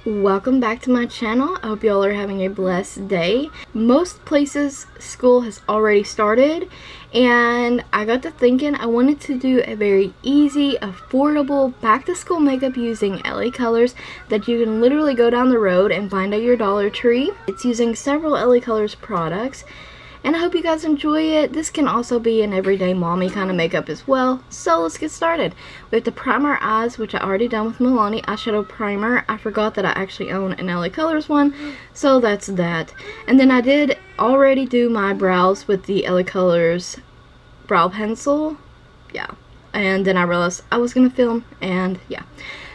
Welcome back to my channel. I hope y'all are having a blessed day. Most places school has already started, and I got to thinking I wanted to do a very easy, affordable back to school makeup using LaColors that you can literally go down the road and find at your Dollar Tree. It's using several LaColors products, and I hope you guys enjoy it. This can also be an everyday mommy kind of makeup as well. So let's get started. We have to prime our eyes, which I already done with Milani eyeshadow primer. I forgot that I actually own an LaColors one, so that's that. And then I did already do my brows with the LaColors brow pencil. Yeah. And then I realized I was going to film, and yeah.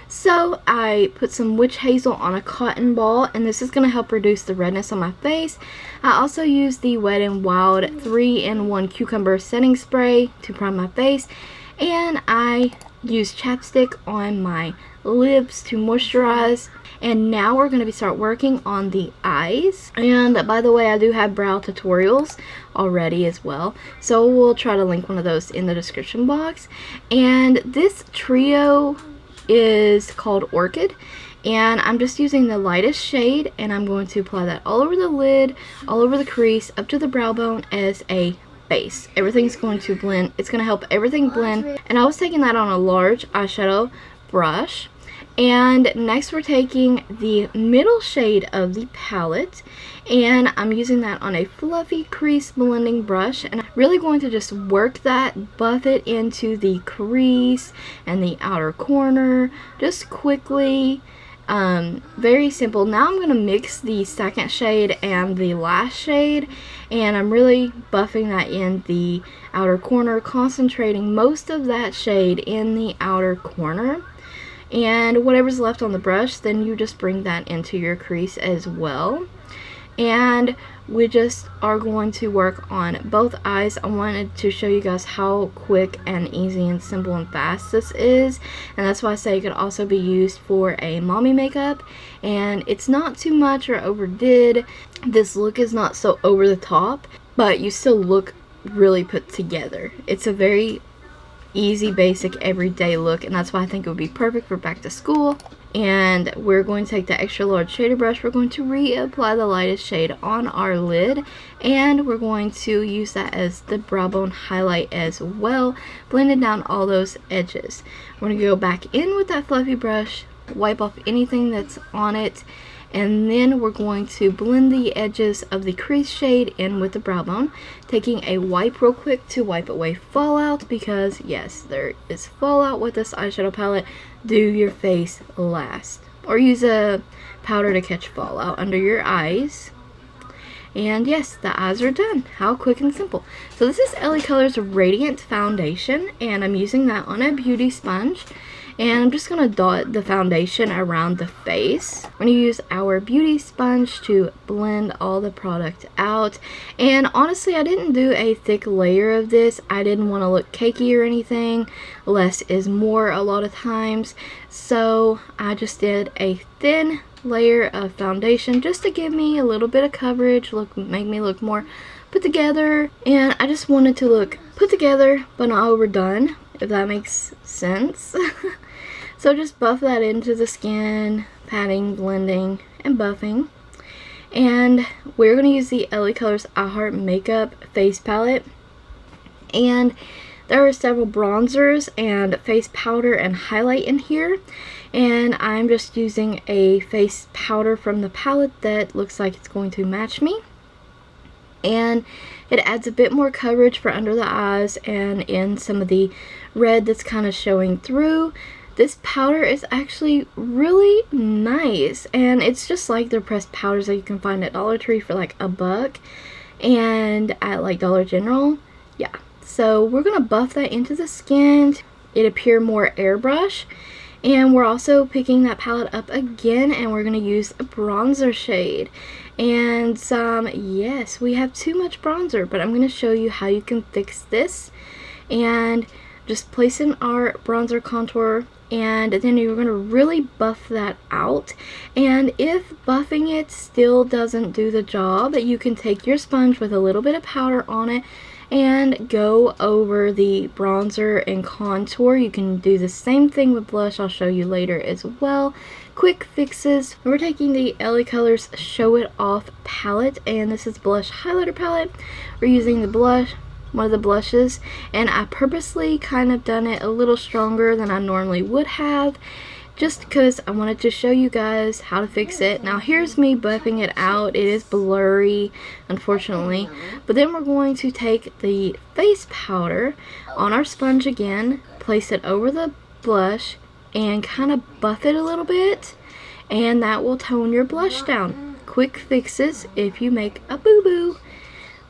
So I put some witch hazel on a cotton ball, and this is going to help reduce the redness on my face. I also used the WetnWild 3-in-1 cucumber setting spray to prime my face, and I used chapstick on my lips to moisturize. And now we're going to start working on the eyes. And by the way, I do have brow tutorials already as well, so we'll try to link one of those in the description box. And this trio is called Orchid, and I'm just using the lightest shade, and I'm going to apply that all over the lid, all over the crease, up to the brow bone as a base. Everything's going to blend. It's going to help everything blend. And I was taking that on a large eyeshadow brush. And next we're taking the middle shade of the palette, and I'm using that on a fluffy crease blending brush, and I'm really going to just work that, buff it into the crease and the outer corner just quickly. Very simple. Now I'm going to mix the second shade and the last shade, and I'm really buffing that in the outer corner, concentrating most of that shade in the outer corner. And whatever's left on the brush, then you just bring that into your crease as well. And we just are going to work on both eyes. I wanted to show you guys how quick and easy and simple and fast this is, and that's why I say it could also be used for a mommy makeup, and it's not too much or overdid. This look is not so over the top, but you still look really put together. It's a very easy, basic, everyday look, and that's why I think it would be perfect for back to school. And we're going to take the extra large shader brush. We're going to reapply the lightest shade on our lid, and we're going to use that as the brow bone highlight as well, blending down all those edges. We're going to go back in with that fluffy brush, wipe off anything that's on it, and then we're going to blend the edges of the crease shade in with the brow bone, taking a wipe real quick to wipe away fallout, because yes, there is fallout with this eyeshadow palette. Do your face last, or use a powder to catch fallout under your eyes. And yes, the eyes are done. How quick and simple. So this is LaColors Radiant Foundation, and I'm using that on a beauty sponge. And I'm just going to dot the foundation around the face. We're going to use our beauty sponge to blend all the product out. And honestly, I didn't do a thick layer of this. I didn't want to look cakey or anything. Less is more a lot of times. So I just did a thin layer of foundation just to give me a little bit of coverage, make me look more put together. And I just wanted to look put together but not overdone, if that makes sense. So just buff that into the skin, patting, blending, and buffing. And we're going to use the LaColors I Heart Makeup face palette. And there are several bronzers and face powder and highlight in here. And I'm just using a face powder from the palette that looks like it's going to match me. And it adds a bit more coverage for under the eyes and in some of the red that's kind of showing through. This powder is actually really nice, and it's just like the pressed powders that you can find at Dollar Tree for like $1, and at like Dollar General. Yeah, so we're gonna buff that into the skin, it appear more airbrush. And we're also picking that palette up again, and we're gonna use a bronzer shade. And yes, we have too much bronzer, but I'm gonna show you how you can fix this. And just place in our bronzer contour, and then you're going to really buff that out. And if buffing it still doesn't do the job, you can take your sponge with a little bit of powder on it and go over the bronzer and contour. You can do the same thing with blush, I'll show you later as well. quick fixes. We're taking the LaColors Show It Off palette, and this is blush highlighter palette. We're using the blush, one of the blushes, and I purposely kind of done it a little stronger than I normally would have, just because I wanted to show you guys how to fix it. Now here's me buffing it out. It is blurry, unfortunately. But then we're going to take the face powder on our sponge again, place it over the blush, and kind of buff it a little bit. And that will tone your blush down. Quick fixes if you make a boo-boo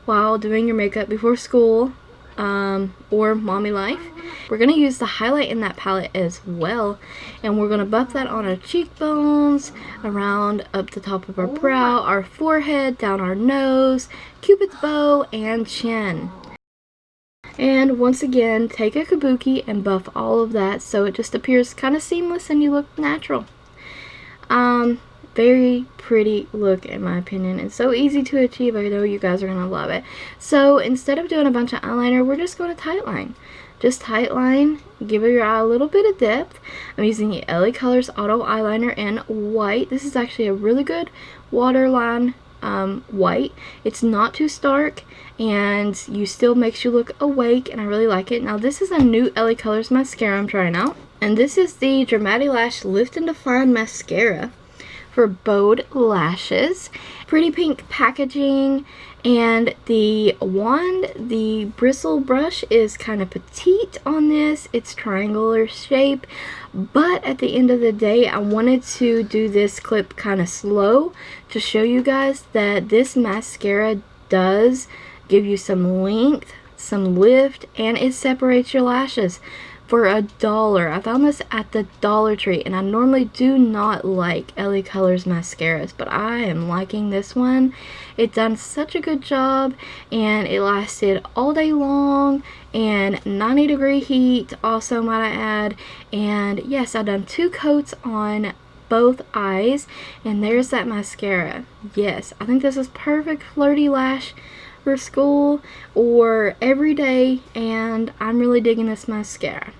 while doing your makeup before school or mommy life. We're going to use the highlight in that palette as well, and we're going to buff that on our cheekbones, around up the top of our brow, our forehead, down our nose, cupid's bow, and chin. And once again, take a kabuki and buff all of that so it just appears kind of seamless and you look natural. Very pretty look in my opinion. It's so easy to achieve. I know you guys are going to love it. So instead of doing a bunch of eyeliner, we're just going to tightline. Just tightline, give your eye a little bit of depth. I'm using the LaColors Auto Eyeliner in white. This is actually a really good waterline white. It's not too stark and you still makes you look awake, and I really like it. Now this is a new LaColors mascara I'm trying out, and this is the DramatiLash Lift and Define Mascara for bowed lashes. Pretty pink packaging, and the wand, the bristle brush is kind of petite on this. It's triangular shape, but at the end of the day I wanted to do this clip kind of slow to show you guys that this mascara does give you some length, some lift, and it separates your lashes for $1. I found this at the Dollar Tree, and I normally do not like LaColors mascaras, but I am liking this one. It done such a good job, and it lasted all day long, and 90-degree heat also, might I add. And yes, I've done 2 coats on both eyes, and there's that mascara. Yes, I think this is perfect flirty lash for school or every day, and I'm really digging this mascara.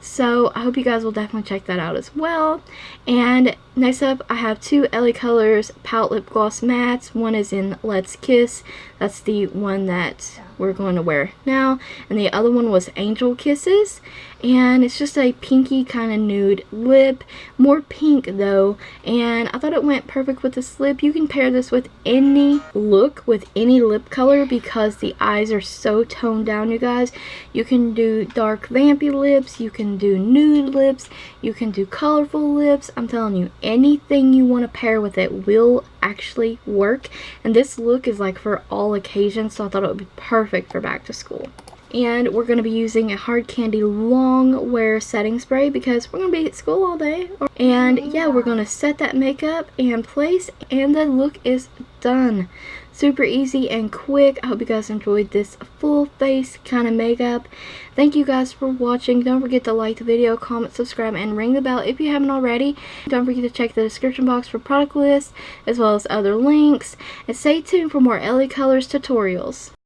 So I hope you guys will definitely check that out as well. And next up, I have 2 LaColors Pout Lip Gloss Mattes. One is in Let's Kiss. That's the one that we're going to wear now. And the other one was Angel Kisses. And it's just a pinky kind of nude lip. More pink though. And I thought it went perfect with this lip. You can pair this with any look, with any lip color, because the eyes are so toned down, you guys. You can do dark vampy lips. You can do nude lips. You can do colorful lips. I'm telling you, anything you want to pair with it will actually work. And this look is like for all occasions, so I thought it would be perfect for back to school. And we're going to be using a HardCandy long wear setting spray because we're going to be at school all day. And yeah, we're going to set that makeup in place, and the look is done. Super easy and quick. I hope you guys enjoyed this full face kind of makeup. Thank you guys for watching. Don't forget to like the video, comment, subscribe, and ring the bell if you haven't already. Don't forget to check the description box for product lists as well as other links. And stay tuned for more LaColors tutorials.